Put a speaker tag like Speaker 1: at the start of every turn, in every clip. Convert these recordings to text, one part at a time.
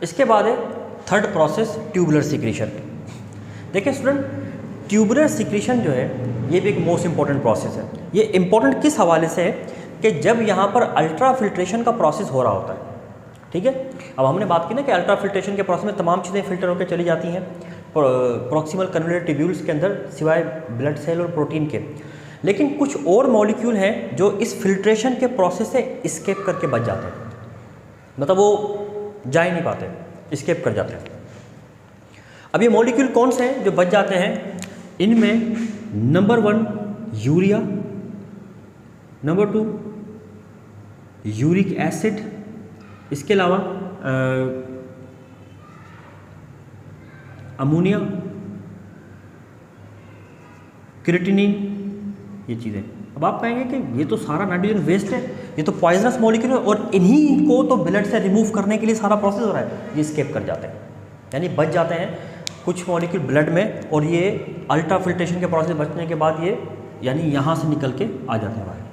Speaker 1: इसके बाद है थर्ड प्रोसेस ट्यूबुलर सिक्रीशन। देखिए स्टूडेंट, ट्यूबुलर सिक्रीशन जो है ये भी एक मोस्ट इंपॉर्टेंट प्रोसेस है। ये इंपॉर्टेंट किस हवाले से है कि जब यहाँ पर अल्ट्रा फिल्ट्रेशन का प्रोसेस हो रहा होता है, ठीक है। अब हमने बात की ना कि अल्ट्रा फिल्ट्रेशन के प्रोसेस में तमाम चीज़ें फिल्टर होकर चली जाती हैं प्रॉक्सिमल कन्वोल्यूटेड ट्यूब्यूल्स के अंदर, सिवाय ब्लड सेल और प्रोटीन के। लेकिन कुछ और मॉलिक्यूल हैं जो इस फिल्ट्रेशन के प्रोसेस से इस्केप करके बच जाते हैं, मतलब वो जा ही नहीं पाते, इस्केप कर जाते हैं। अब ये मॉलिक्यूल कौन से हैं जो बच जाते हैं? इनमें number 1 urea, number 2 uric acid, इसके अलावा अमोनिया, क्रिएटिनिन, ये चीज़ें। अब आप कहेंगे कि ये तो सारा नाइट्रोजन वेस्ट है, ये तो पॉइजनस मॉलिक्यूल है और इन्हीं को तो ब्लड से रिमूव करने के लिए सारा प्रोसेस हो रहा है। ये स्केप कर जाते हैं, यानी बच जाते हैं कुछ मॉलिक्यूल ब्लड में, और ये अल्ट्रा फिल्ट्रेशन के प्रोसेस बचने के बाद ये यानी यहाँ से निकल के आ जाते हैं बाहर।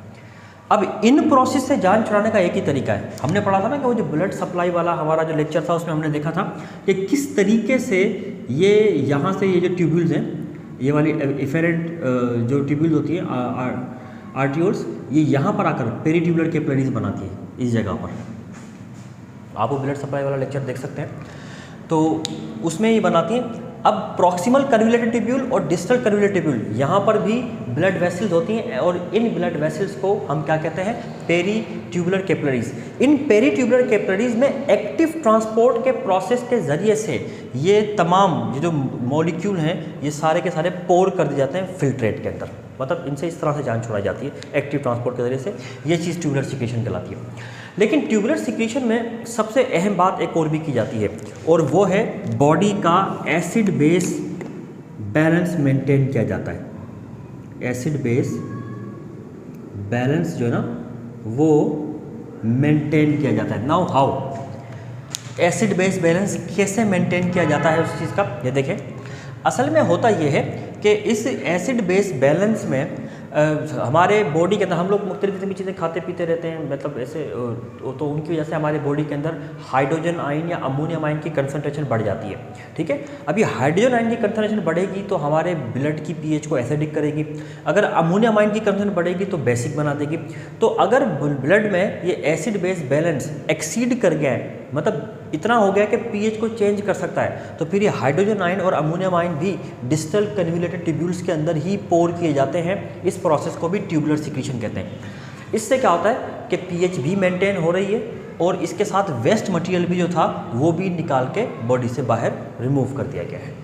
Speaker 1: अब इन प्रोसेस से जान छुड़ाने का एक ही तरीका है। हमने पढ़ा था ना कि वो जो ब्लड सप्लाई वाला हमारा जो लेक्चर था उसमें हमने देखा था कि किस तरीके से ये यहाँ से ये जो ट्यूब्यूल्स हैं, ये वाली इफेरेंट जो ट्यूब्यूल्स होती है आर्टियोल्स, ये यहाँ पर आकर पेरीट्यूबुलर कैपिलरीज बनाती है इस जगह पर। आप वो ब्लड सप्लाई वाला लेक्चर देख सकते हैं, तो उसमें ये बनाती हैं। अब प्रॉक्सिमल कन्वोल्यूटेड ट्यूब्यूल और डिस्टल कन्वोल्यूटेड ट्यूब्यूल, यहाँ पर भी ब्लड वेसल्स होती हैं और इन ब्लड वेसल्स को हम क्या कहते हैं? Peritubular capillaries. इन पेरीट्यूबुलर कैपिलरीज में एक्टिव ट्रांसपोर्ट के प्रोसेस के ज़रिए से ये तमाम ये जो मॉलिक्यूल हैं ये सारे के सारे पोर कर दिए जाते हैं फिल्ट्रेट के अंदर, मतलब इनसे इस तरह से जान छुड़ाई जाती है एक्टिव ट्रांसपोर्ट के ज़रिए से। ये चीज़ ट्यूबुलर सिक्रीशन कहलाती है। लेकिन ट्यूबुलर सिक्रीशन में सबसे अहम बात एक और भी की जाती है, और वो है बॉडी का एसिड बेस बैलेंस मेंटेन किया जाता है। एसिड बेस बैलेंस जो है ना वो मेंटेन किया जाता है। Now how acid base balance कैसे मेंटेन किया जाता है उस चीज़ का, ये देखें। असल में होता ये है कि इस एसिड बेस बैलेंस में हमारे बॉडी के अंदर हम लोग मुख्तलिफ किस्म की चीज़ें खाते पीते रहते हैं, मतलब ऐसे तो उनकी वजह से हमारे बॉडी के अंदर हाइड्रोजन आयन या अमोनियम आयन की कंसंट्रेशन बढ़ जाती है, ठीक है। अब ये हाइड्रोजन आयन की कंसंट्रेशन बढ़ेगी तो हमारे ब्लड की पीएच को एसिडिक करेगी। अगर अमोनियम आयन की कंसंट्रेशन बढ़ेगी तो बेसिक बना देगी। तो अगर ब्लड में ये एसिड बेस बैलेंस एक्सीड कर गया है, मतलब इतना हो गया कि पीएच को चेंज कर सकता है, तो फिर ये हाइड्रोजन आयन और अमोनियम आयन भी डिस्टल कन्वोल्यूटेड ट्यूब्यूल्स के अंदर ही पोर किए जाते हैं। इस प्रोसेस को भी ट्यूबुलर सिक्रीशन कहते हैं। इससे क्या होता है कि पीएच भी मेंटेन हो रही है और इसके साथ वेस्ट मटेरियल भी जो था वो भी निकाल के बॉडी से बाहर रिमूव कर दिया गया है।